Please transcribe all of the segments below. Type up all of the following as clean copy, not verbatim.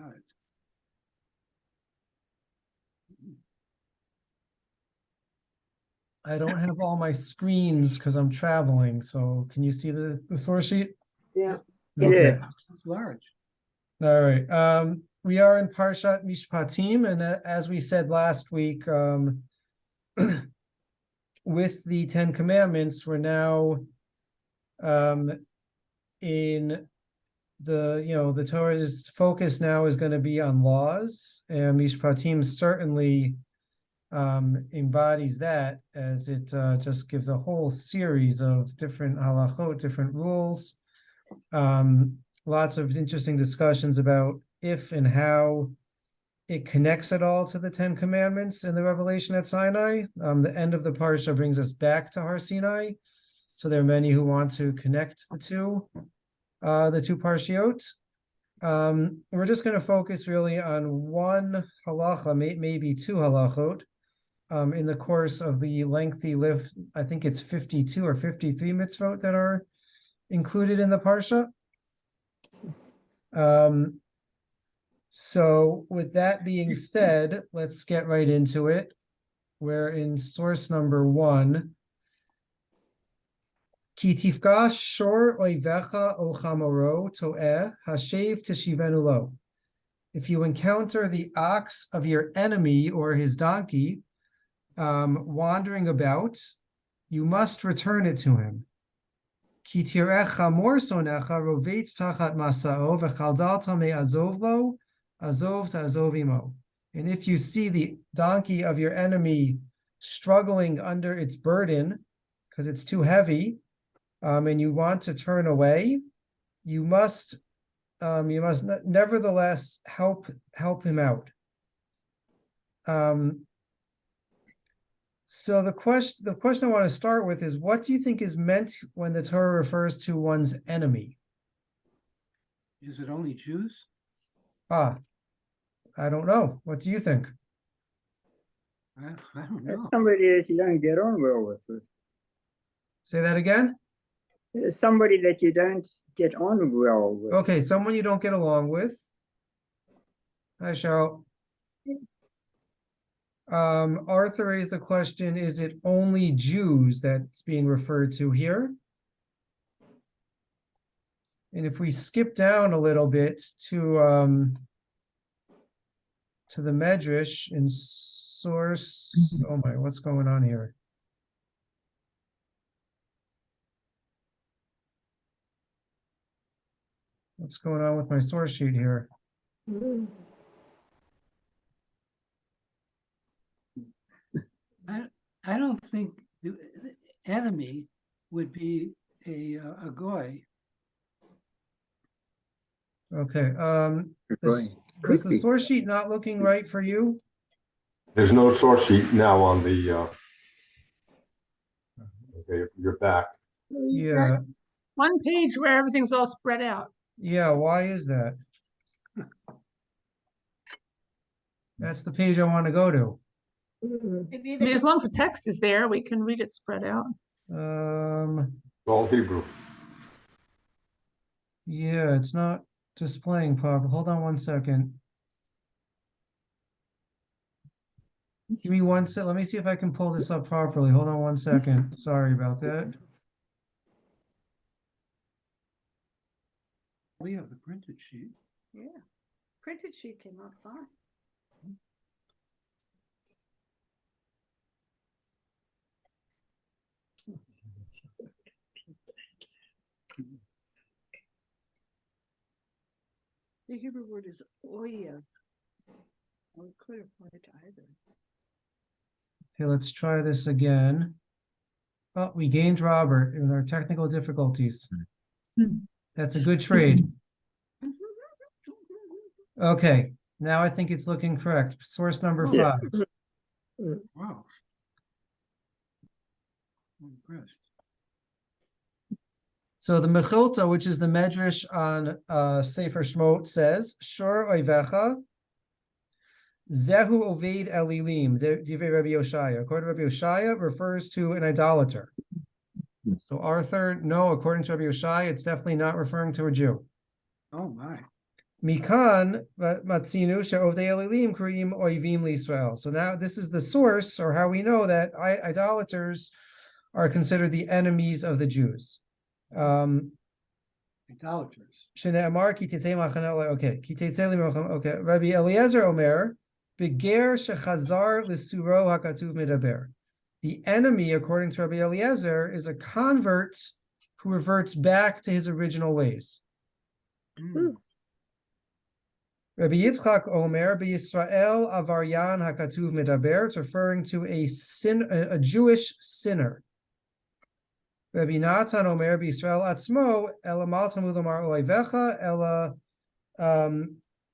Got it. I don't have all my screens because I'm traveling, so can you see the source sheet? Yeah. Okay. It's large. All right. We are in Parshat Mishpatim, and as we said last week, with the Ten Commandments, we're now in the Torah's focus now is going to be on laws, and Mishpatim certainly embodies that, as it just gives a whole series of different halachot, different rules. Lots of interesting discussions about if and how it connects it all to the Ten Commandments and the revelation at Sinai. The end of the parsha brings us back to Har Sinai, so there are many who want to connect the two parshiot. We're just going to focus really on one halacha, maybe two halachot, in the course of the lengthy list. I think it's 52 or 53 mitzvot that are included in the parsha. So with that being said, let's get right into it. We're in source number 1. Ki tifgash shor oivecha o chamoro to'eh hashev teshivenu lo. If you encounter the ox of your enemy or his donkey wandering about, you must return it to him. Ki tirech chamor sonecha rovetz tachat masao v'chaldalta me'azov lo, azov ta'azov imo. And if you see the donkey of your enemy struggling under its burden because it's too heavy, and you want to turn away, you must nevertheless help him out. So the question I want to start with is, what do you think is meant when the Torah refers to one's enemy? Is it only Jews? I don't know. What do you think? I don't know. That's somebody that you don't get on well with. Say that again? Somebody that you don't get on well with. Okay, someone you don't get along with. Hi, Cheryl. Arthur raised the question, is it only Jews that's being referred to here? And if we skip down a little bit to the Medrash in source, oh my, what's going on here? What's going on with my source sheet here? I don't think the enemy would be a goy. Okay, is the source sheet not looking right for you? There's no source sheet now on the, okay, you're back. Yeah, One page where everything's all spread out. yeah, why is that? That's the page I want to go to. I mean, as long as the text is there, we can read it spread out. It's all Hebrew. Yeah, it's not displaying properly. Hold on one second. Give me one sec. Let me see if I can pull this up properly. Hold on one second. Sorry about that. We have the printed sheet. Yeah, printed sheet came out fine. The Hebrew word is oyev. Or it could apply to either. Okay, let's try this again. Oh, we gained Robert in our technical difficulties. That's a good trade. Okay, now I think it's looking correct. Source number 5. Wow. I'm impressed. So the Mechilta, which is the Medrash on Sefer Shmot, says, Shor oivecha, zehu oved elilim, divrei Rabbi Yoshaya. According to Rabbi Yoshaya, refers to an idolater. So Arthur, no, according to Rabbi Yoshaya, it's definitely not referring to a Jew. Oh my. Mikan matzinu she'ovdei elilim kruim oivim l'Yisrael. So now this is the source, or how we know that idolaters are considered the enemies of the Jews. Idolaters. Shene'amar ki tetzei machaneh le- okay, ki tetzei limachaneh- okay. Rabbi Eliezer Omer, beger shechazar l'suro hakatuv medaber. The enemy, according to Rabbi Eliezer, is a convert who reverts back to his original ways. Rabbi Yitzchak Omer, Yisrael avaryan hakatuv medaber. It's referring to a Jewish sinner. Rabbi Natan Omer, Yisrael atzmo elamal tamud omar olayvecha ela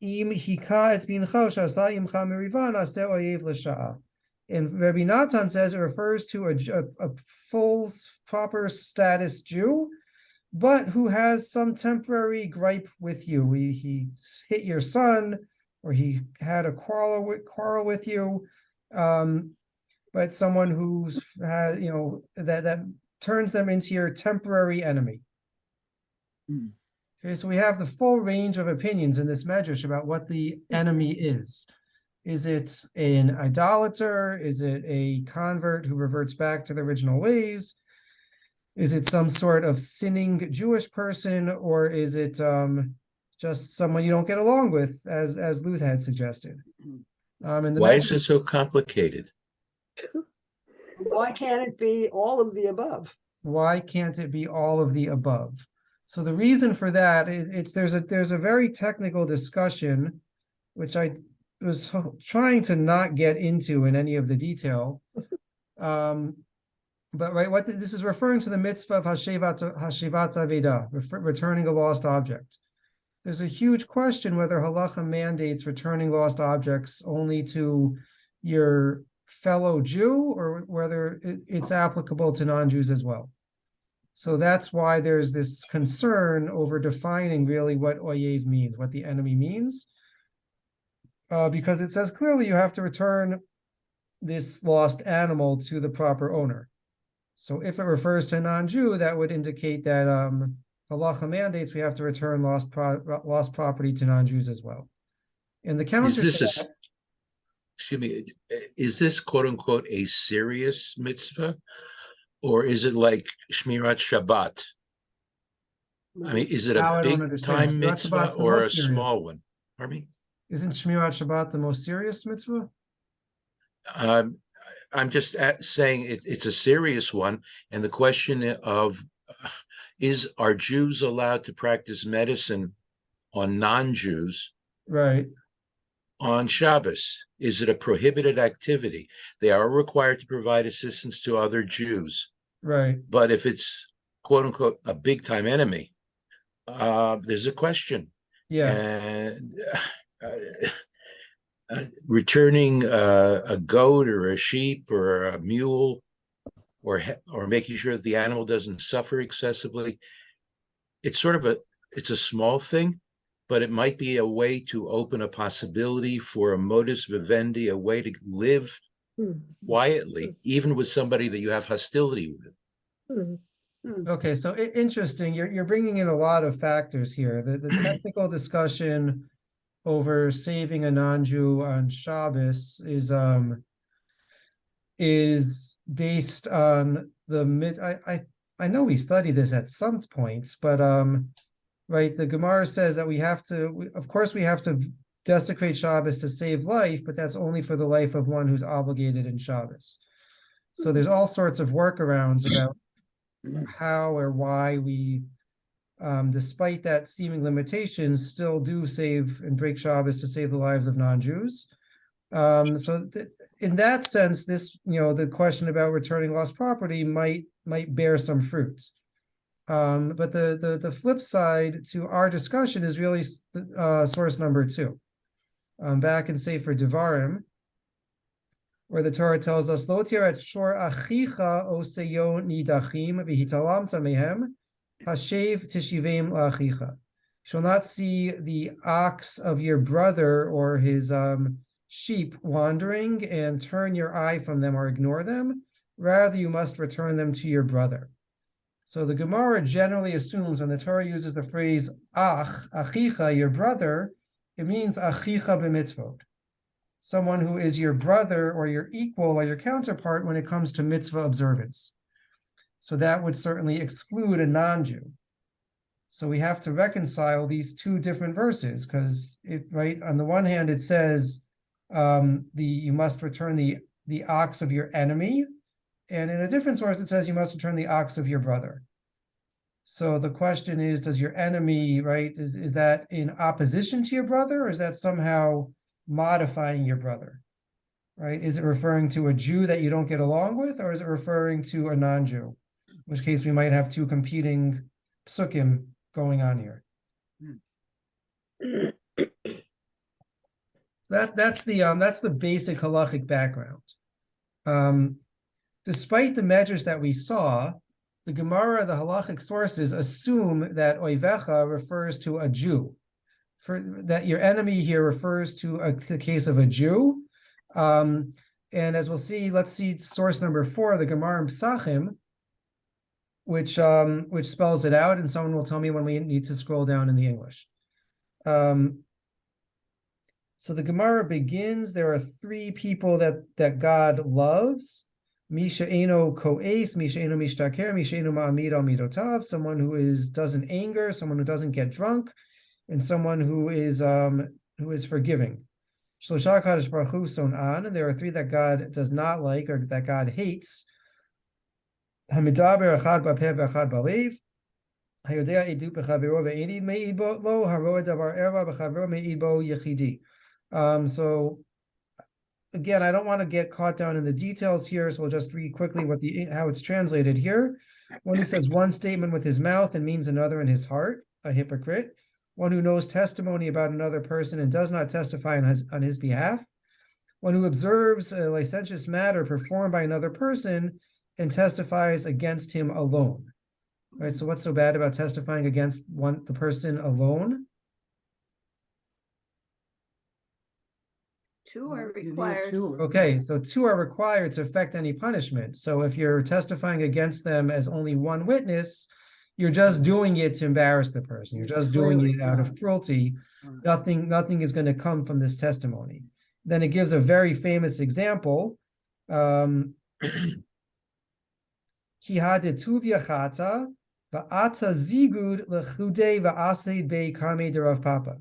im hika et bincha shasa imcha merivan aseh oyev l'sha'a. And Rabbi Natan says it refers to a full, proper status Jew, but who has some temporary gripe with you. He hit your son, or he had a quarrel with you, but someone who has, that turns them into your temporary enemy. Okay, so we have the full range of opinions in this medrash about what the enemy is. Is it an idolater? Is it a convert who reverts back to the original ways? Is it some sort of sinning Jewish person, or is it just someone you don't get along with, as Luth had suggested? Why is it so complicated? Why can't it be all of the above? Why can't it be all of the above? So the reason for that is there's a very technical discussion, which I was trying to not get into in any of the detail. But right, what this is referring to the mitzvah of hashivat aveda, returning a lost object. There's a huge question whether halacha mandates returning lost objects only to your fellow Jew, or whether it's applicable to non-Jews as well. So that's why there's this concern over defining really what oyev means, what the enemy means. Because it says clearly you have to return this lost animal to the proper owner. So if it refers to a non-Jew, that would indicate that halacha mandates we have to return lost property to non-Jews as well. And the counter Is this to that, excuse me, is this quote unquote a serious mitzvah, or is it like Shmirat Shabbat? I mean, is it Now a I don't big understand. time Shmirat mitzvah Shabbat's the or a most serious. small one? Pardon me? Isn't Shmirat Shabbat the most serious mitzvah? I'm just saying it's a serious one, and the question of are Jews allowed to practice medicine on non-Jews Right. on Shabbos? Is it a prohibited activity? They are required to provide assistance to other Jews, Right. but if it's quote unquote a big time enemy, there's a question. Yeah. And returning a goat or a sheep or a mule, or making sure that the animal doesn't suffer excessively, it's sort of it's a small thing, but it might be a way to open a possibility for a modus vivendi, a way to live quietly, even with somebody that you have hostility with. Okay, so interesting. You're bringing in a lot of factors here. The technical discussion over saving a non-Jew on Shabbos is based on I know we studied this at some points, but right, the Gemara says that we have to desecrate Shabbos to save life, but that's only for the life of one who's obligated in Shabbos. So there's all sorts of workarounds about how or why we, despite that seeming limitations, still do save and break Shabbos to save the lives of non-Jews. In that sense, this, the question about returning lost property might bear some fruits. But the flip side to our discussion is really source number 2. Back in Sefer Devarim, where the Torah tells us, "Lo tirat shor achicha oseyo nidachim v'hitalamta mehem hashev tishivim la'achicha." Shall not see the ox of your brother or his sheep wandering and turn your eye from them or ignore them. Rather, you must return them to your brother. So the Gemara generally assumes when the Torah uses the phrase ach, achicha, your brother, It means achicha b'mitzvot, someone who is your brother or your equal or your counterpart when it comes to mitzvah observance. So that would certainly exclude a non-Jew. So we have to reconcile these two different verses, because right, on the one hand it says you must return the ox of your enemy, and in a different source it says you must return the ox of your brother. So the question is, does your enemy, right, is that in opposition to your brother, or is that somehow modifying your brother? Right? Is it referring to a Jew that you don't get along with, or is it referring to a non-Jew? In which case we might have two competing psukim going on here. So that's the basic halachic background. Despite the measures that we saw, the Gemara, the halachic sources assume that oivecha refers to a Jew. That your enemy here refers to the case of a Jew. And as we'll see, let's see source number 4, the Gemara in Pesachim, which spells it out, and someone will tell me when we need to scroll down in the English. So the Gemara begins, there are 3 people that God loves. Misha eno ko'es, Misha eno mishtaker, Misha eno ma'amid al midotav, someone who doesn't anger, someone who doesn't get drunk, and someone who is forgiving. Shlosha kadosh baruch hu son'an, and there are 3 that God does not like, or that God hates. Hamidaber echad b'peh v'echad b'lev, hayodea edut b'chavero ve'enid me'id bo lo, haroa davar erva b'chavero me'id bo yechidi. So again, I don't want to get caught down in the details here, so we'll just read quickly how it's translated here. One who says one statement with his mouth and means another in his heart, a hypocrite. One who knows testimony about another person and does not testify on his behalf. One who observes a licentious matter performed by another person and testifies against him alone. Right, so what's so bad about testifying against the person alone? 2 are You need required. 2. Okay, so 2 are required to effect any punishment. So if you're testifying against them as only one witness, you're just doing it to embarrass the person. You're just doing it out of cruelty. Nothing is going to come from this testimony. Then it gives a very famous example. Ki hadetuvia chata va'ata zigud lechude va'aseid be kame derav papa.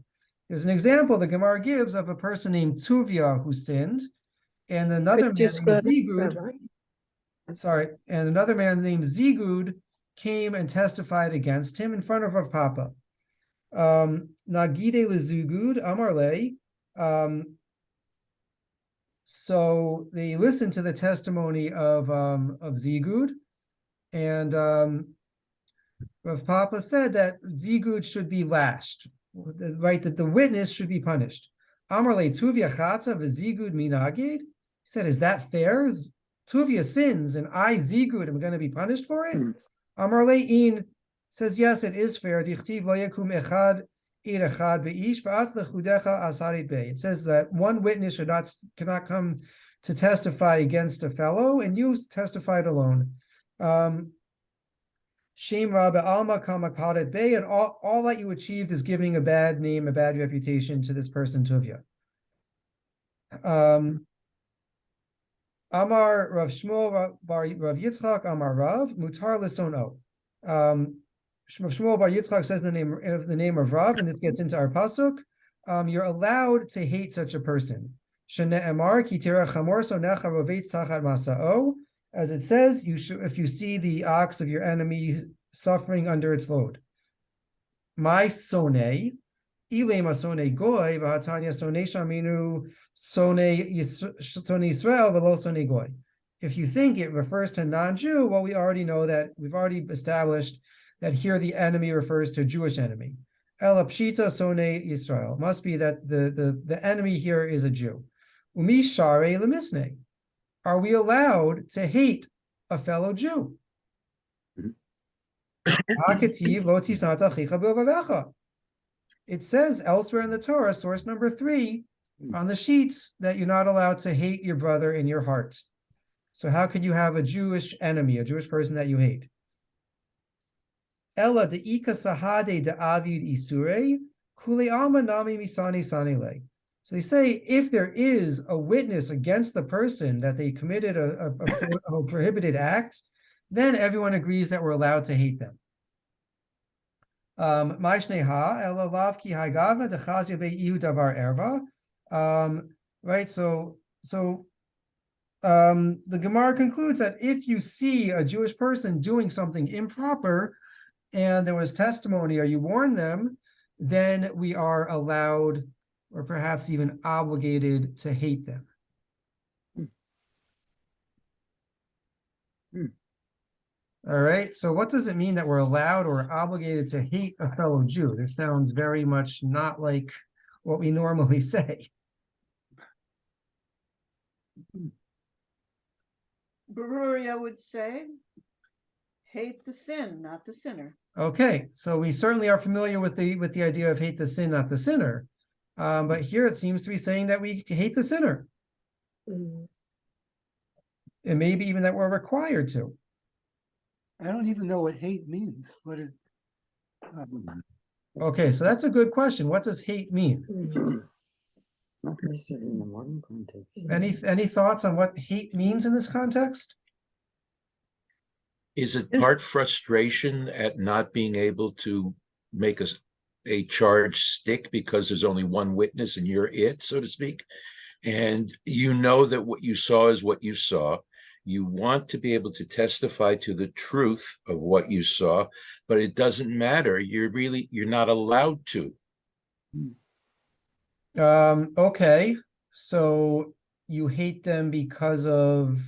There's an example the Gemara gives of a person named Tuvia who sinned, and another man named Zigud. And another man named Zigud came and testified against him in front of Rav Papa. Nagide lezugud amarle. So they listened to the testimony of Zigud, and Rav Papa said that Zigud should be lashed. Right, that the witness should be punished. Amarle Tuvia chata v'zigud minagid. He said, is that fair? Tuvia sins and I, Zigud, am going to be punished for it? Amarle in says, yes, it is fair. Dichtiv lo yakum echad ir echad be'ish v'atz lechudecha asarit be. It says that one witness cannot come to testify against a fellow, and you testified alone. Shem Rabbe Alma Kamak Bay, and all that you achieved is giving a bad name, a bad reputation to this person, Tuvia. Amar Rav Shmuel Bar Rav Yitzchak Amar Rav Mutar Lisono. Shmuel Bar Yitzchak says the name of Rav, and this gets into our pasuk. You're allowed to hate such a person. Shene'emar ki tira chamor sonecha rovetz tachat masa'o. As it says, if you see the ox of your enemy suffering under its load. My sone, ilema sone goy, v'hatanya sone shaminu sone Yisrael v'lo sone goy. If you think it refers to non-Jew, well, we already know that, we've already established that here the enemy refers to Jewish enemy. El pshita sone Yisrael. Must be that the enemy here is a Jew. Umi share lemisne. Are we allowed to hate a fellow Jew? It says elsewhere in the Torah, source number 3, on the sheets, that you're not allowed to hate your brother in your heart. So how could you have a Jewish enemy, a Jewish person that you hate? Ella de'ika sahade de'avid isure, Kuli alma nami misani sanile. So they say if there is a witness against the person that they committed a prohibited act, then everyone agrees that we're allowed to hate them. Right, so the Gemara concludes that if you see a Jewish person doing something improper and there was testimony or you warn them, then we are allowed or perhaps even obligated to hate them. All right, so what does it mean that we're allowed or obligated to hate a fellow Jew? This sounds very much not like what we normally say. Beruria would say, hate the sin, not the sinner. Okay, so we certainly are familiar with the idea of hate the sin, not the sinner. But here it seems to be saying that we hate the sinner. And maybe even that we're required to. I don't even know what hate means. What is? Okay, so that's a good question. What does hate mean? Any thoughts on what hate means in this context? Is it part frustration at not being able to make a charge stick because there's only one witness and you're it, so to speak? And you know that what you saw is what you saw. You want to be able to testify to the truth of what you saw, but it doesn't matter. You're not allowed to. Okay, so you hate them because of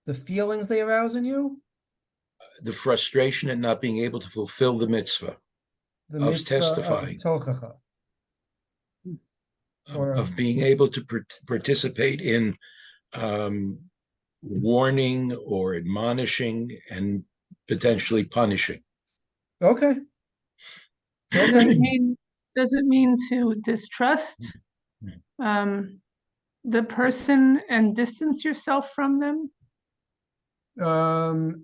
the feelings they arouse in you? The frustration at not being able to fulfill the mitzvah The of mitzvah testifying, tochacha. of being able to participate in warning or admonishing and potentially punishing. Okay. Does it mean to distrust the person and distance yourself from them?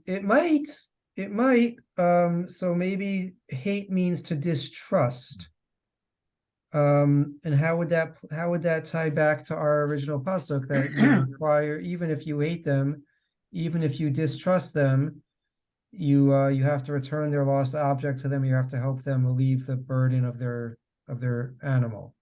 It might. So maybe hate means to distrust. And how would that tie back to our original pasuk that you require, even if you hate them, even if you distrust them, you have to return their lost object to them. You have to help them relieve the burden of their animal.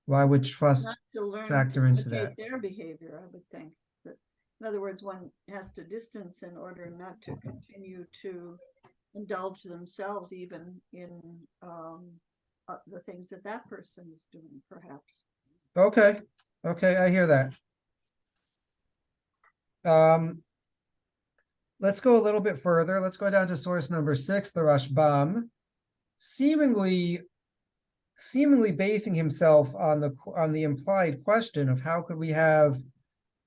Why would trust Not to learn factor to into imitate that? their behavior, I would think. But in other words, one has to distance in order not to continue to indulge themselves even in the things that person is doing, perhaps. Okay, I hear that. Let's go a little bit further. Let's go down to source number 6, the Rashbam, seemingly basing himself on the implied question of how could we have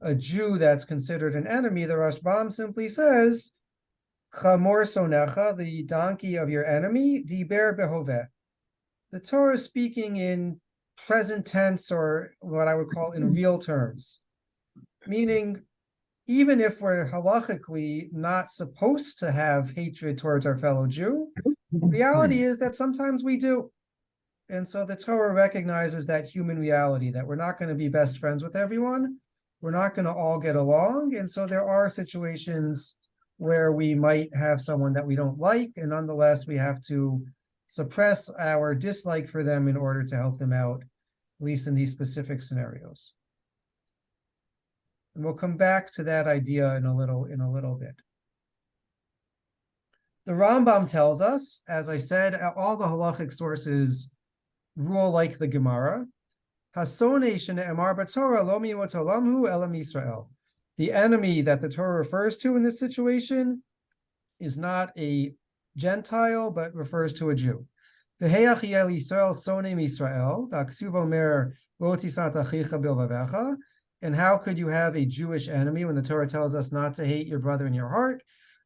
a Jew that's considered an enemy. The Rashbam simply says, Chamor sonecha, the donkey of your enemy, diber behoveh. The Torah is speaking in present tense, or what I would call in real terms, meaning even if we're halachically not supposed to have hatred towards our fellow Jew, reality is that sometimes we do. And so the Torah recognizes that human reality, that we're not going to be best friends with everyone. We're not going to all get along. And so there are situations where we might have someone that we don't like, and nonetheless, we have to suppress our dislike for them in order to help them out, at least in these specific scenarios. And we'll come back to that idea in a little bit. The Rambam tells us, as I said, all the halachic sources rule like the Gemara. Hasone shene'emar b'Torah lo mi'imot olamhu elam Yisrael. The enemy that the Torah refers to in this situation is not a Gentile, but refers to a Jew. V'heach yel Yisrael sonem Yisrael, v'aksuv omer lo tisat achicha bilvavecha. And how could you have a Jewish enemy when the Torah tells us not to hate your brother in your heart?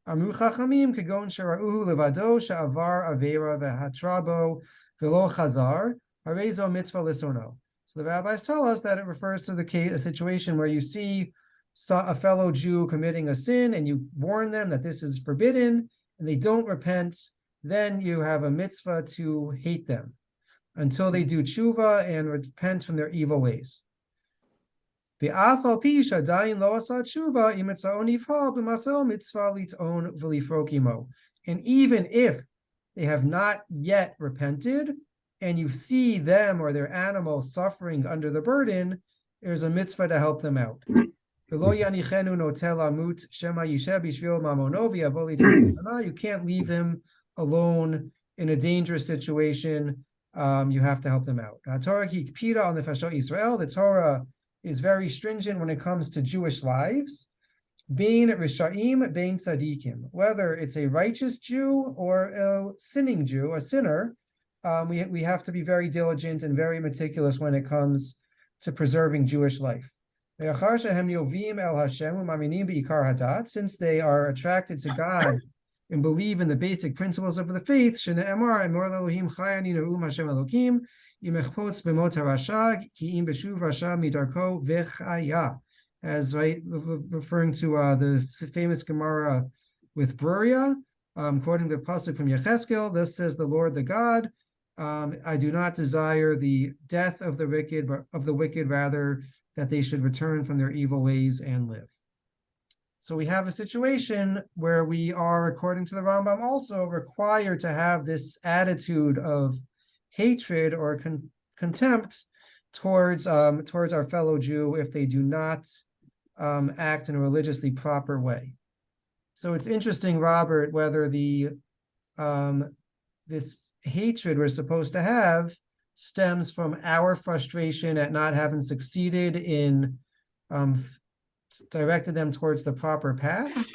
Amru chachamim kegon shera'uhu levado she'avar avera v'hatrabo v'lo chazar harezo mitzvah lisono. So the rabbis tell us that it refers to a situation where you see a fellow Jew committing a sin and you warn them that this is forbidden and they don't repent then you have a mitzvah to hate them until they do tshuva and repent from their evil ways. And even if they have not yet repented, and you see them or their animal suffering under the burden, there's a mitzvah to help them out. You can't leave him alone in a dangerous situation. You have to help them out. The Torah is very stringent when it comes to Jewish lives. Bein Rishaim, bein Tzadikim. Whether it's a righteous Jew or a sinning Jew, a sinner, we have to be very diligent and very meticulous when it comes to preserving Jewish life. Since they are attracted to God and believe in the basic principles of the faith, as right, referring to the famous Gemara with Bruria, quoting the pasuk from Yecheskel, this says the Lord the God, I do not desire the death of the wicked, but of the wicked rather that they should return from their evil ways and live. So we have a situation where we are, according to the Rambam, also required to have this attitude of hatred or contempt towards our fellow Jew if they do not act in a religiously proper way. So it's interesting, Robert, whether the this hatred we're supposed to have stems from our frustration at not having succeeded in directed them towards the proper path,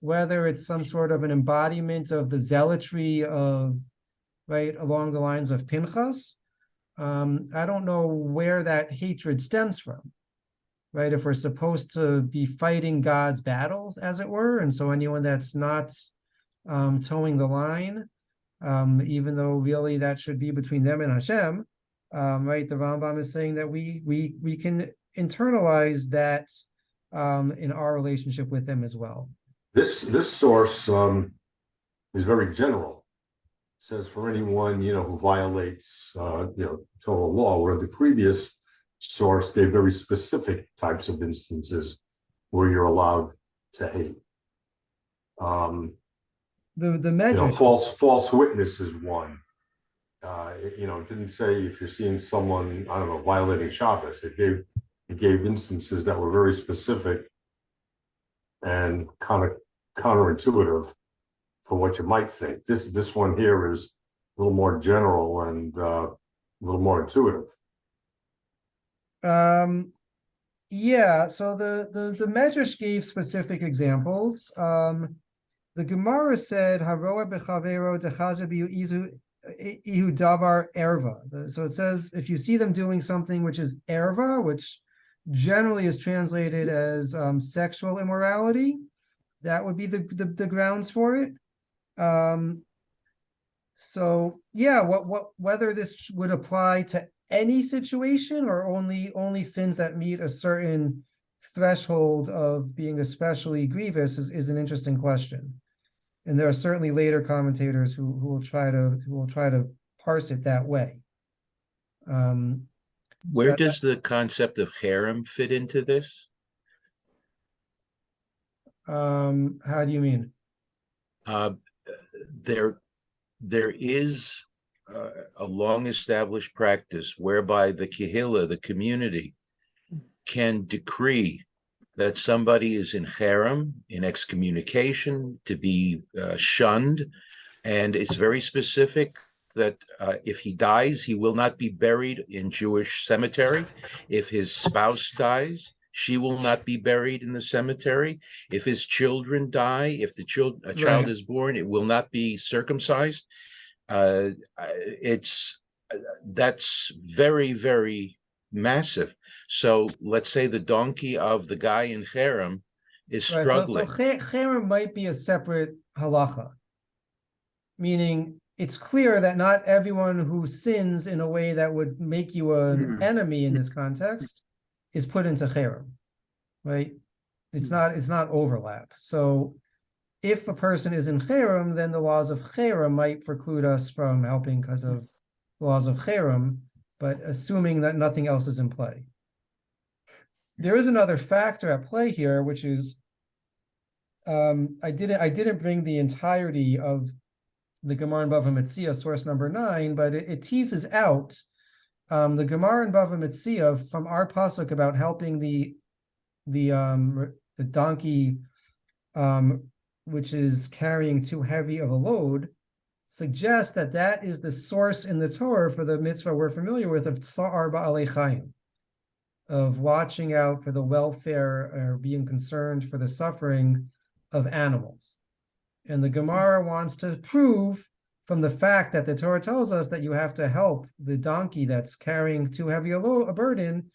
whether it's some sort of an embodiment of the zealotry of, right, along the lines of Pinchas. I don't know where that hatred stems from, right? If we're supposed to be fighting God's battles, as it were, and so anyone that's not towing the line, even though really that should be between them and Hashem, right? The Rambam is saying that we can internalize that in our relationship with them as well. This source is very general. It says for anyone who violates Torah law, where the previous source gave very specific types of instances where you're allowed to hate. The measure, false witness is one. It didn't say if you're seeing someone, I don't know, violating Shabbos. It gave instances that were very specific and kind of counterintuitive for what you might think. This one here is a little more general and a little more intuitive. Yeah, so the Medrash gave specific examples. The Gemara said, "Haroa bechavero dechazabiu ihu davar erva." So it says, if you see them doing something which is erva, which generally is translated as sexual immorality, that would be the grounds for it. So yeah, whether this would apply to any situation or only sins that meet a certain threshold of being especially grievous is an interesting question. And there are certainly later commentators who will try to parse it that way. Where does the concept of harem fit into this? How do you mean? There is a long-established practice whereby the kehillah, the community, can decree that somebody is in harem, in excommunication, to be shunned, and it's very specific that if he dies, he will not be buried in Jewish cemetery. If his spouse dies, she will not be buried in the cemetery. If his children die, if a child Right. is born, it will not be circumcised. That's very, very massive. So let's say the donkey of the guy in harem is Right, struggling. so cherem might be a separate halacha, meaning it's clear that not everyone who sins in a way that would make you an enemy in this context is put into cherem, right? It's not overlap. So if a person is in cherem, then the laws of cherem might preclude us from helping because of the laws of cherem, but assuming that nothing else is in play. There is another factor at play here, which is I didn't bring the entirety of the Gemara in Bava Metzia, source number 9, but it teases out the Gemara in Bava Metzia from our pasuk about helping the donkey, which is carrying too heavy of a load, suggests that that is the source in the Torah for the mitzvah we're familiar with of tsa'ar ba'alei chayim, of watching out for the welfare or being concerned for the suffering of animals. And the Gemara wants to prove from the fact that the Torah tells us that you have to help the donkey that's carrying too heavy a burden,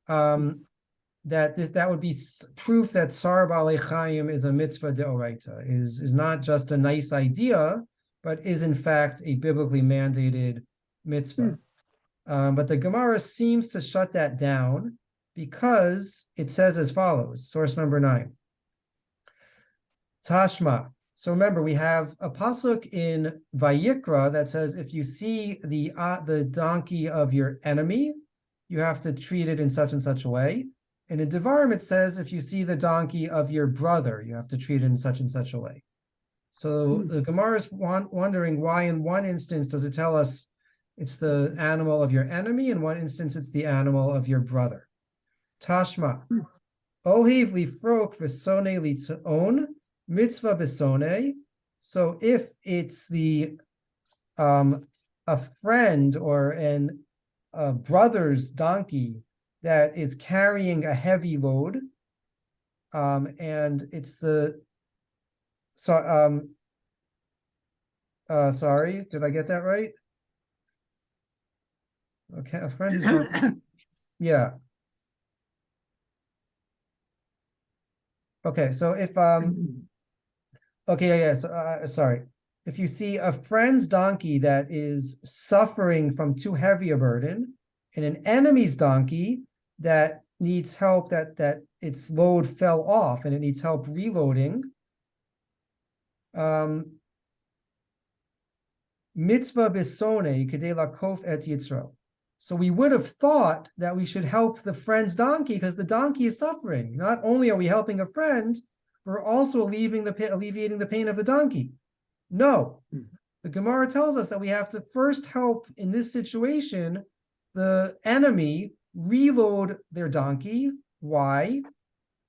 that would be proof that Sar Ba'alei Chayim is a mitzvah deoraita, is not just a nice idea, but is in fact a biblically mandated mitzvah. But the Gemara seems to shut that down because it says as follows, source number 9. Tashma. So remember, we have a pasuk in Vayikra that says if you see the donkey of your enemy, you have to treat it in such and such a way. And in Devarim, it says if you see the donkey of your brother, you have to treat it in such and such a way. So the Gemara is wondering why in one instance does it tell us it's the animal of your enemy, in one instance it's the animal of your brother. Tashma. Ohiv lifrok v'sone litzaon. Mitzvah besone. So if it's a friend or a brother's donkey that is carrying a heavy load, and it's sorry, did I get that right? Okay, a friend who's yeah. Okay, so if okay, yeah, so, sorry. If you see a friend's donkey that is suffering from too heavy a burden, and an enemy's donkey that needs help, that its load fell off and it needs help reloading, mitzvah besone kedei lakof et yitzro. So we would have thought that we should help the friend's donkey because the donkey is suffering. Not only are we helping a friend, we're also alleviating the pain of the donkey. No, the Gemara tells us that we have to first help in this situation the enemy reload their donkey. Why?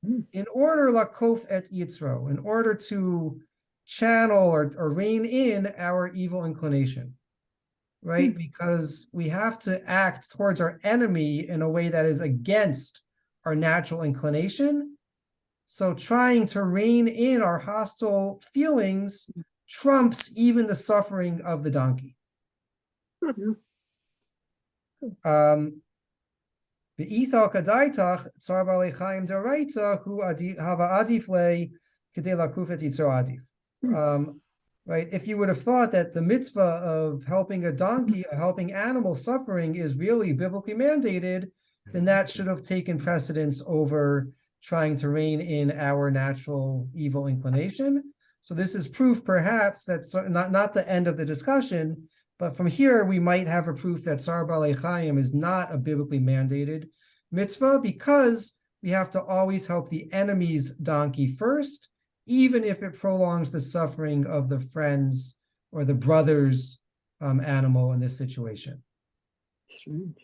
In order lakof et yitzro, in order to channel or rein in our evil inclination, right? Because we have to act towards our enemy in a way that is against our natural inclination. So trying to rein in our hostile feelings trumps even the suffering of the donkey. The Isal Kadaitach Tsar Balei Chaim Deraita Hu Hava Adif Le Kedei Lakufet Yitzro Adif. Right? If you would have thought that the mitzvah of helping a donkey, helping animal suffering is really biblically mandated, then that should have taken precedence over trying to rein in our natural evil inclination. So this is proof perhaps that's not the end of the discussion, but from here we might have a proof that Tsar Balei Chayim is not a biblically mandated mitzvah because we have to always help the enemy's donkey first, even if it prolongs the suffering of the friend's or the brother's animal in this situation. Strange.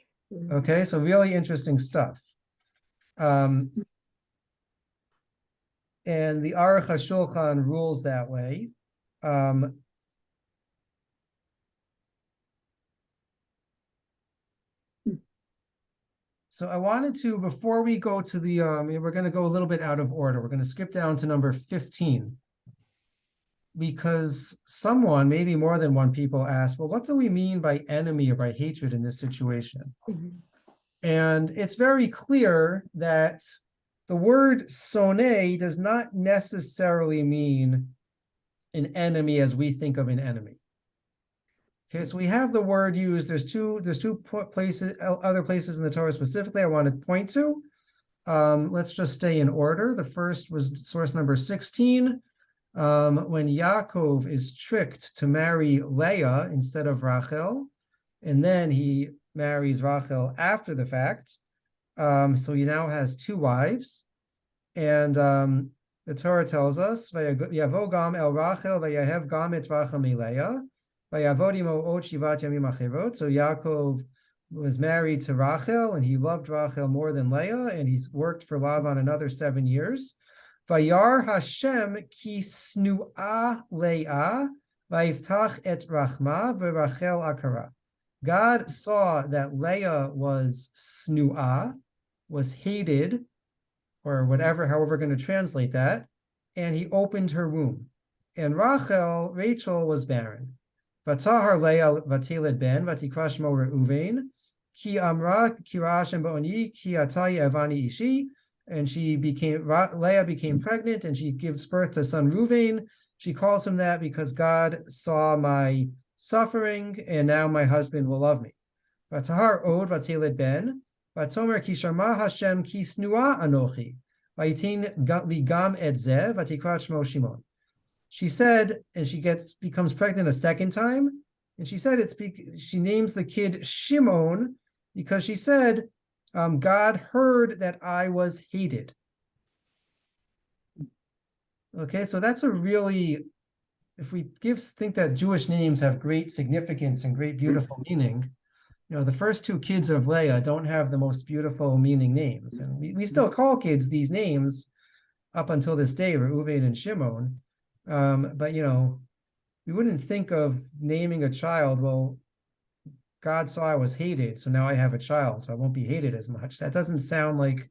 Okay, so really interesting stuff. And the Aruch HaShulchan rules that way. So I wanted to, before we go to the, we're going to go a little bit out of order. We're going to skip down to number 15. Because someone, maybe more than one people asked, well, what do we mean by enemy or by hatred in this situation? And it's very clear that the word soneh does not necessarily mean an enemy as we think of an enemy. Okay, so we have the word used. There's two places, other places in the Torah specifically I want to point to. Let's just stay in order. The first was source number 16. when Yaakov is tricked to marry Leah instead of Rachel, and then he marries Rachel after the fact. So he now has two wives, and the Torah tells us, "Vayavo gam el Rachel vayahev gam et Rachel miLeah, vayavod imo od shivat yamim acherot." So Yaakov was married to Rachel, and he loved Rachel more than Leah, and he's worked for Lavan another 7 years. Vayar Hashem ki snua Leah, vayiftach et Rachma v'Rachel akara. God saw that Leah was snua, was hated, or whatever, however we're going to translate that, and he opened her womb. And Rachel was barren. Vatahar Leah vateled ben, vatikra shmo Reuven, ki amra kirashem ba'oni ki atai avani ishi, and Leah became pregnant, and she gives birth to son Reuven. She calls him that because God saw my suffering, and now my husband will love me. Vatahar od vateled ben, vatomer ki sharma Hashem ki snua anochi, vayitin li gam et zeh, vatikra shmo Shimon. She said, and she becomes pregnant a second time, and she said she names the kid Shimon because she said, God heard that I was hated. Okay, so that's a really, if we think that Jewish names have great significance and great beautiful meaning, the first two kids of Leah don't have the most beautiful meaning names. And we still call kids these names up until this day, Reuven and Shimon. But we wouldn't think of naming a child, well, God saw I was hated, so now I have a child, so I won't be hated as much. That doesn't sound like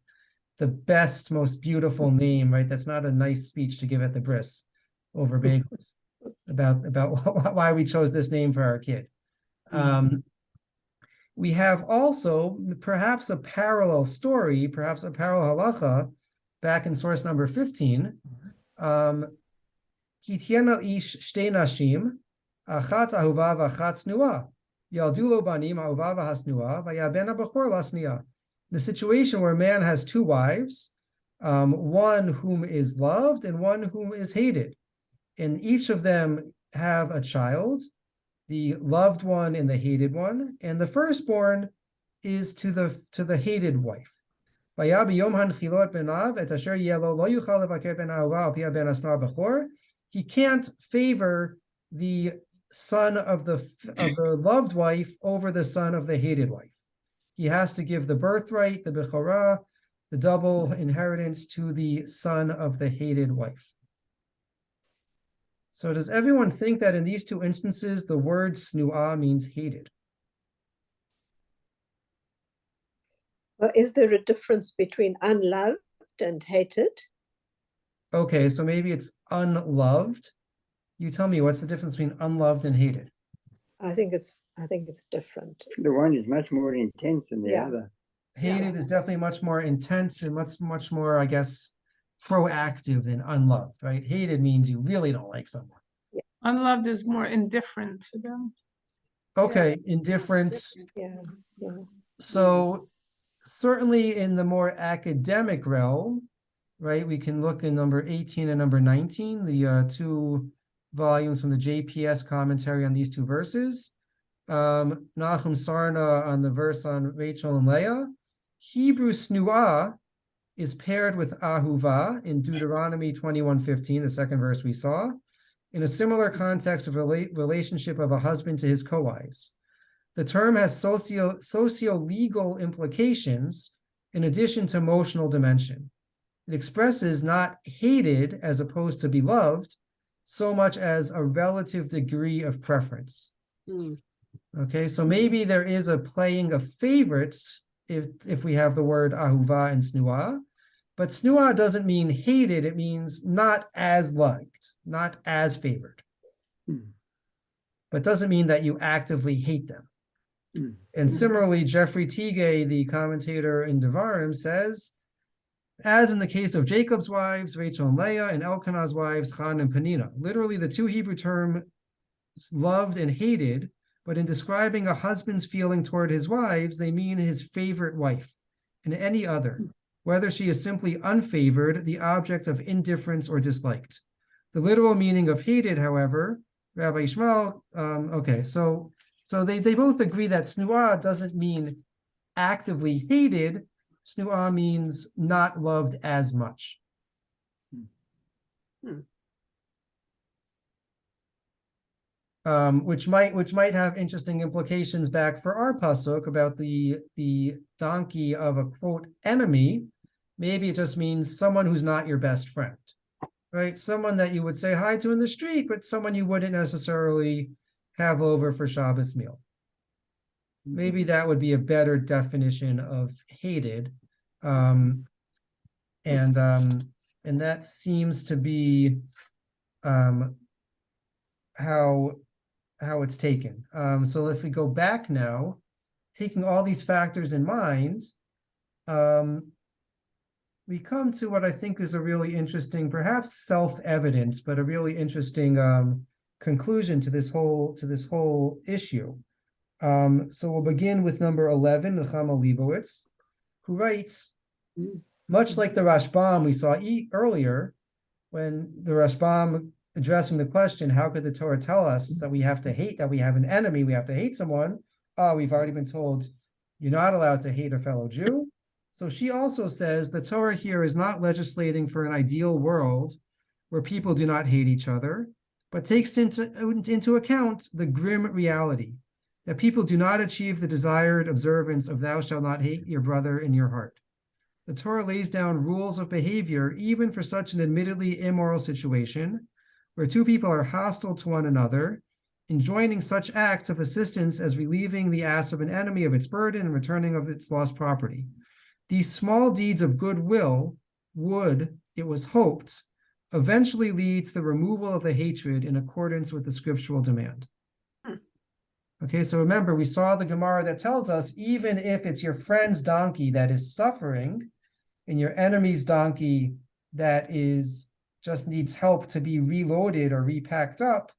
the best, most beautiful name, right? That's not a nice speech to give at the bris over bagels about why we chose this name for our kid. We have also perhaps a parallel story, perhaps a parallel halacha, back in source number 15. Kitiena ish shtei nashim, achat ahuva v'achat snua. Yaldulo banim ahuva v'hasnua, v'yaben ha'bachor lasnia. In a situation where a man has two wives, one whom is loved and one whom is hated, and each of them have a child, the loved one and the hated one, and the firstborn is to the hated wife. He can't favor the son of the loved wife over the son of the hated wife. He has to give the birthright, the bechorah, the double inheritance, to the son of the hated wife. So does everyone think that in these two instances, the word snua means hated? Well, is there a difference between unloved and hated? Okay, so maybe it's unloved. You tell me, what's the difference between unloved and hated? I think it's different. The one is much more intense than the other. Hated is definitely much more intense and much more, I guess, proactive than unloved, right? Hated means you really don't like someone. Unloved is more indifferent to them. Okay, indifferent. Yeah. So certainly in the more academic realm, right, we can look in number 18 and number 19, the two volumes from the JPS commentary on these two verses. Nachum Sarna on the verse on Rachel and Leah. Hebrew snua is paired with ahuva in Deuteronomy 21:15, the second verse we saw, in a similar context of relationship of a husband to his co-wives. The term has socio-legal implications in addition to emotional dimension. It expresses not hated as opposed to beloved, so much as a relative degree of preference. Okay, so maybe there is a playing of favorites if we have the word ahuva and snua, but snua doesn't mean hated, it means not as liked, not as favored. But doesn't mean that you actively hate them. And similarly, Jeffrey Teague, the commentator in Devarim, says, as in the case of Jacob's wives, Rachel and Leah, and Elkanah's wives, Han and Penina. Literally, the two Hebrew terms loved and hated, but in describing a husband's feeling toward his wives, they mean his favorite wife and any other, whether she is simply unfavored, the object of indifference or disliked. The literal meaning of hated, however, Rabbi Ishmael, okay, so they both agree that snuah doesn't mean actively hated. Snuah means not loved as much. Which might have interesting implications back for our pasuk about the donkey of a quote enemy. Maybe it just means someone who's not your best friend, right? Someone that you would say hi to in the street, but someone you wouldn't necessarily have over for Shabbos meal. Maybe that would be a better definition of hated. And that seems to be how it's taken. So if we go back now, taking all these factors in mind, we come to what I think is a really interesting, perhaps self-evident, but a really interesting conclusion to this whole issue. So we'll begin with number 11, Nechama Leibowitz, who writes, much like the Rashbam we saw earlier, when the Rashbam addressing the question, how could the Torah tell us that we have to hate, that we have an enemy, we have to hate someone? We've already been told you're not allowed to hate a fellow Jew. So she also says the Torah here is not legislating for an ideal world where people do not hate each other, but takes into account the grim reality that people do not achieve the desired observance of thou shalt not hate your brother in your heart. The Torah lays down rules of behavior even for such an admittedly immoral situation where two people are hostile to one another, enjoining such acts of assistance as relieving the ass of an enemy of its burden and returning of its lost property. These small deeds of goodwill would, it was hoped, eventually lead to the removal of the hatred in accordance with the scriptural demand. Okay, so remember, we saw the Gemara that tells us even if it's your friend's donkey that is suffering and your enemy's donkey that is just needs help to be reloaded or repacked up,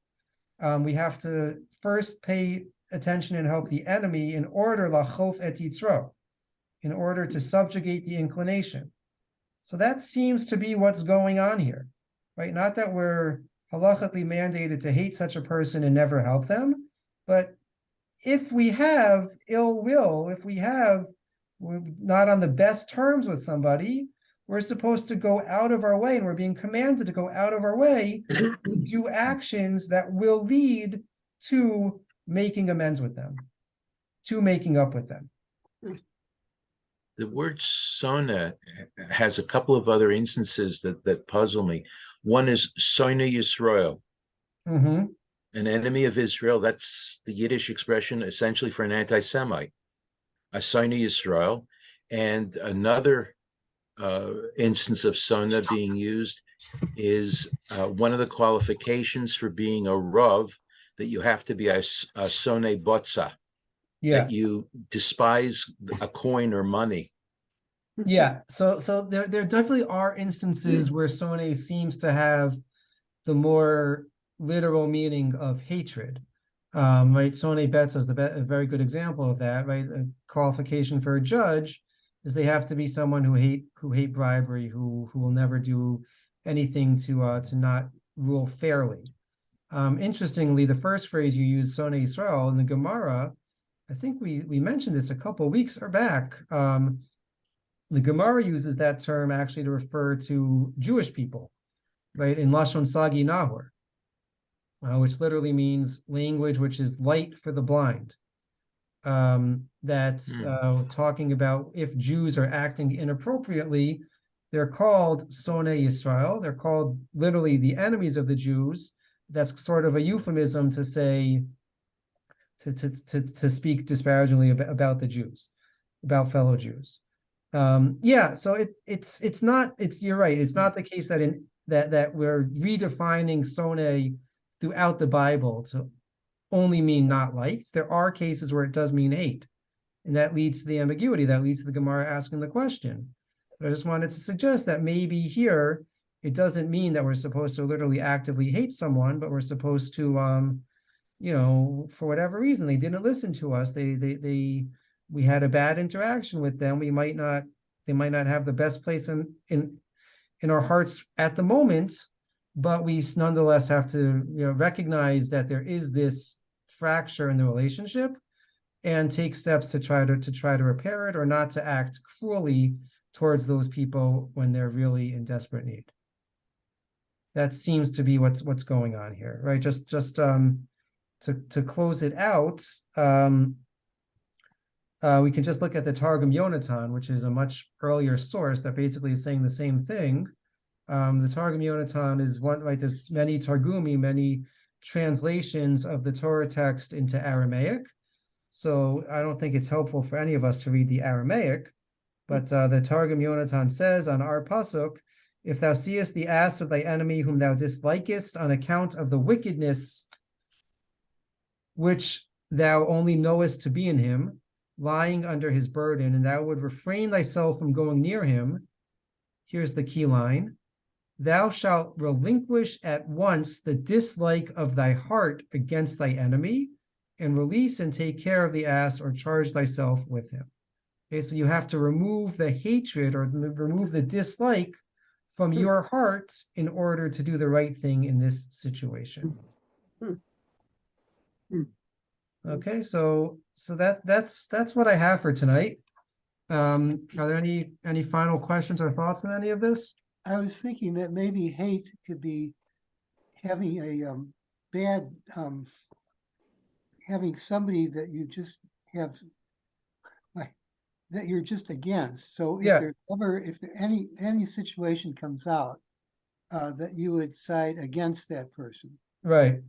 we have to first pay attention and help the enemy in order lachof et yitzro, in order to subjugate the inclination. So that seems to be what's going on here, right? Not that we're halachically mandated to hate such a person and never help them, but if we have ill will, if we're not on the best terms with somebody, we're supposed to go out of our way, and we're being commanded to go out of our way to do actions that will lead to making amends with them, to making up with them. The word sona has a couple of other instances that puzzle me. One is Sona Yisrael, Mm-hmm. an enemy of Israel. That's the Yiddish expression essentially for an anti-Semite, a Sona Yisrael. And another instance of Sona being used is one of the qualifications for being a Rav, that you have to be a Sone Botza. Yeah. That you despise a coin or money. Yeah, so there definitely are instances where Sone seems to have the more literal meaning of hatred. Right, Sone Betza is a very good example of that, right? A qualification for a judge is they have to be someone who hate bribery, who will never do anything to not rule fairly. Interestingly, the first phrase you use, Sone Yisrael, in the Gemara, I think we mentioned this a couple of weeks back. The Gemara uses that term actually to refer to Jewish people, right? In Lashon Sagi Nahor, which literally means language which is light for the blind. That's talking about if Jews are acting inappropriately, they're called Sone Yisrael. They're called literally the enemies of the Jews. That's sort of a euphemism to say, to speak disparagingly about the Jews, about fellow Jews. So it's not, you're right. It's not the case that we're redefining Sone throughout the Bible to only mean not liked. There are cases where it does mean hate, and that leads to the ambiguity. That leads to the Gemara asking the question. But I just wanted to suggest that maybe here it doesn't mean that we're supposed to literally actively hate someone, but we're supposed to, for whatever reason they didn't listen to us. We had a bad interaction with them. They might not have the best place in our hearts at the moment, but we nonetheless have to, recognize that there is this fracture in the relationship and take steps to try to repair it, or not to act cruelly towards those people when they're really in desperate need. That seems to be what's going on here, right? Just to close it out, we can just look at the Targum Yonatan, which is a much earlier source that basically is saying the same thing. The Targum Yonatan is one, right? There's many Targumi, many translations of the Torah text into Aramaic. So I don't think it's helpful for any of us to read the Aramaic, but the Targum Yonatan says on our pasuk, if thou seest the ass of thy enemy whom thou dislikest on account of the wickedness which thou only knowest to be in him, lying under his burden, and thou would refrain thyself from going near him, here's the key line, thou shalt relinquish at once the dislike of thy heart against thy enemy, and release and take care of the ass, or charge thyself with him. Okay, so you have to remove the hatred or remove the dislike from your heart in order to do the right thing in this situation. Okay, so that's what I have for tonight. Are there any final questions or thoughts on any of this? I was thinking that maybe hate could be having a bad, having somebody that you just have, like, that you're just against. So if Yeah. there's ever, if there any situation comes out, that you would side against that person. Right.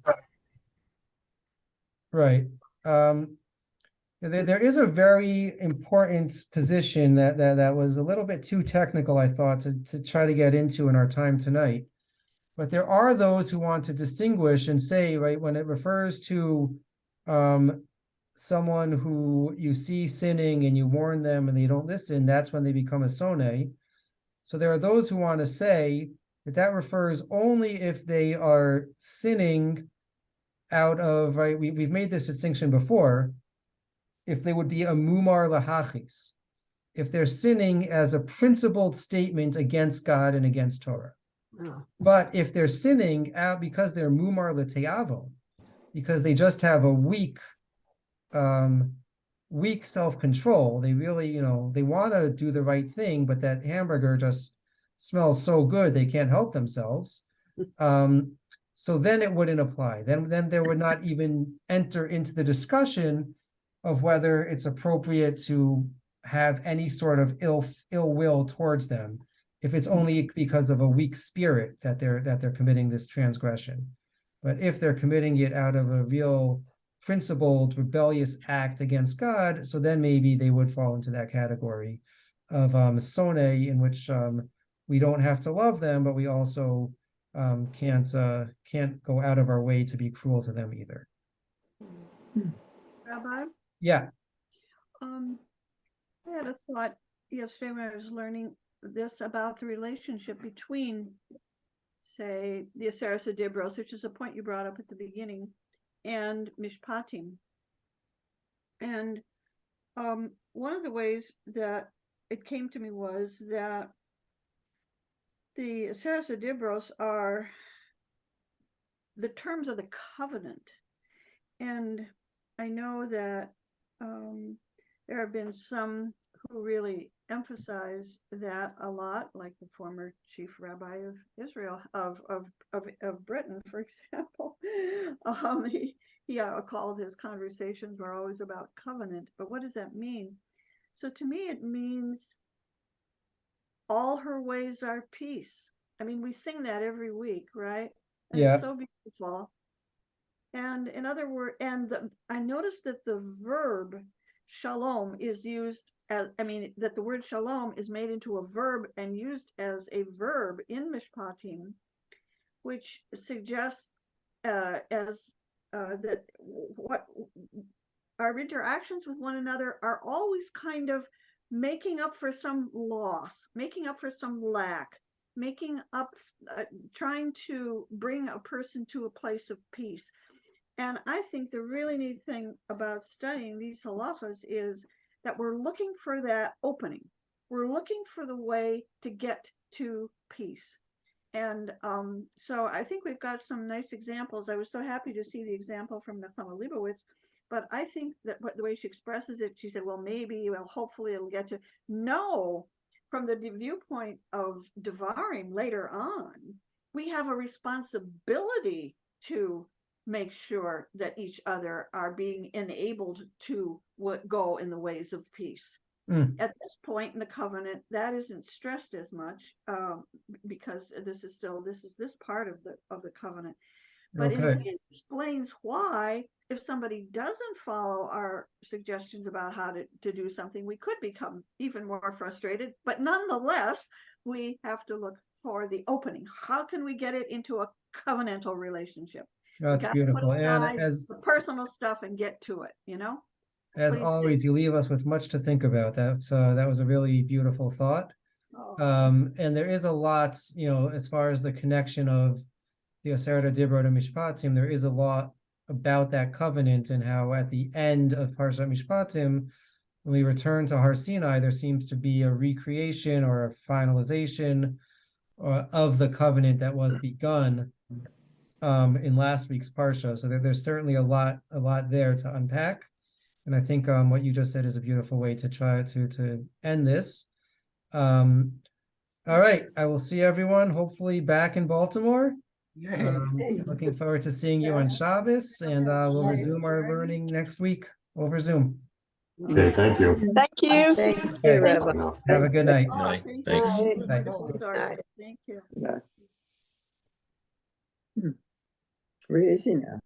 There is a very important position that was a little bit too technical, I thought, to try to get into in our time tonight. But there are those who want to distinguish and say, right, when it refers to someone who you see sinning and you warn them and they don't listen, that's when they become a soneh. So there are those who want to say that refers only if they are sinning out of, right, we've made this distinction before, if they would be a mumar lahachis, if they're sinning as a principled statement against God and against Torah. Oh. But if they're sinning out because they're mumar l'te'avo, because they just have a weak self-control, they really, they want to do the right thing, but that hamburger just smells so good they can't help themselves. So then it wouldn't apply. Then there would not even enter into the discussion of whether it's appropriate to have any sort of ill will towards them, if it's only because of a weak spirit that they're committing this transgression. But if they're committing it out of a real principled rebellious act against God, so then maybe they would fall into that category of soneh, in which we don't have to love them, but we also can't go out of our way to be cruel to them either. Rabbi, Yeah. I had a thought yesterday when I was learning this about the relationship between, say, the Aseres Dibros, which is a point you brought up at the beginning, and Mishpatim. And one of the ways that it came to me was that the Aseres Dibros are the terms of the covenant. And I know that there have been some who really emphasize that a lot, like the former chief rabbi of Israel, of Britain, for example. He called his conversations were always about covenant. But what does that mean? So to me, it means all her ways are peace. I mean, we sing that every week, right? And Yeah. It's so beautiful. And in other words, I noticed that the verb shalom is used as, that the word shalom is made into a verb and used as a verb in Mishpatim, which suggests that what our interactions with one another are always kind of making up for some loss, making up for some lack, making up, trying to bring a person to a place of peace. And I think the really neat thing about studying these halachas is that we're looking for that opening. We're looking for the way to get to peace. And so I think we've got some nice examples. I was so happy to see the example from Nicole Leibowitz, but I think that the way she expresses it, she said, well, maybe, well, hopefully it'll get to. No, from the viewpoint of Devarim later on, we have a responsibility to make sure that each other are being enabled to go in the ways of peace. At this point in the covenant, that isn't stressed as much because this is this part of the covenant. But in a way, it explains why, if somebody doesn't follow our suggestions about how to do something, we could become even more frustrated. But nonetheless, we have to look for the opening. How can we get it into a covenantal relationship? That's beautiful. And as the personal stuff and get to it, you know? As always, you leave us with much to think about. That was a really beautiful thought. And there is a lot, as far as the connection of the Aseret Dibro to Mishpatim, there is a lot about that covenant and how at the end of Parshat Mishpatim, when we return to Har Sinai, there seems to be a recreation or a finalization of the covenant that was begun in last week's Parsha. So there's certainly a lot there to unpack. And I think what you just said is a beautiful way to try to end this. All right, I will see everyone hopefully back in Baltimore. Looking forward to seeing you on Shabbos, and we'll resume our learning next week over Zoom. Okay, thank you. Thank you. Thank you, Okay. Rabbi. Bye now. Have a good night. Night. Thank Thanks. you. Bye. Sorry. Thank you. Where is he now?